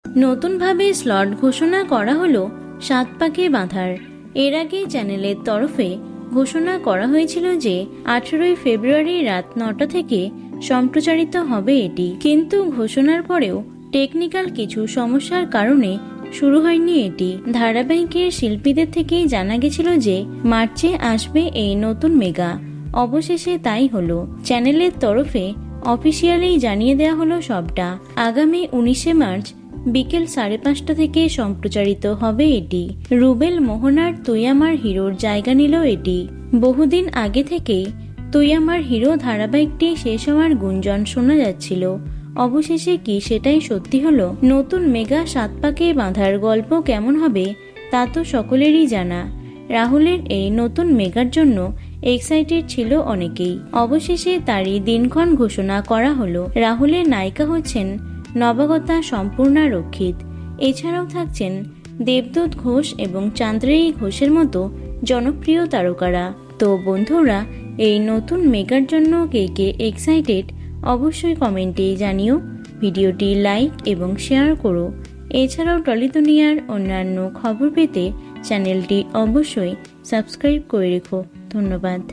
নতুনভাবে স্লট ঘোষণা করা হলো 7 পাকে বাঁধার। এর আগে চ্যানেলের তরফে ঘোষণা করা হয়েছিল যে 18 ফেব্রুয়ারি রাত 9টা থেকে সম্প্রচারিত হবে এটি, কিন্তু ঘোষণার পরেও টেকনিক্যাল কিছু সমস্যার কারণে শুরু হয়নি এটি। ধারাবাহিকের শিল্পীদের থেকেই জানা গেছিল যে মার্চে আসবে এই নতুন মেগা। অবশেষে তাই হলো। চ্যানেলের তরফে অফিসিয়ালি জানিয়ে দেওয়া হলো সবটা। আগামী 19 মার্চ বিকেল 5:30 থেকে সম্প্রচারিত হবে এটি। রুবেল মোহনার তুই আমার হিরোর জায়গা নিল এটি। বহুদিন আগে থেকেই তুই আমার হিরো ধারাবাহিকটি শেষ হওয়ার গুঞ্জন শোনা যাচ্ছিল। অবশেষে কি সেটাই সত্যি হলো? নতুন মেগা 7 পাকে বাঁধার গল্প কেমন হবে তা তো সকলেরই জানা। রাহুলের এই নতুন মেগার জন্য এক্সাইটেড ছিল অনেকেই। অবশেষে তারই দিনক্ষণ ঘোষণা করা হলো। রাহুলের নায়িকা হচ্ছেন নবাগতা সম্পূর্ণা রক্ষিত। এছাড়াও থাকছেন দেবদূত ঘোষ এবং চান্দ্রেয়ী ঘোষের মতো জনপ্রিয় তারকারা। তো বন্ধুরা, এই নতুন মেগার জন্য কে কে এক্সাইটেড অবশ্যই কমেন্টে জানিও। ভিডিওটি লাইক এবং শেয়ার করো। এছাড়াও টলি দুনিয়ার অন্যান্য খবর পেতে চ্যানেলটি অবশ্যই সাবস্ক্রাইব করে রেখো। ধন্যবাদ।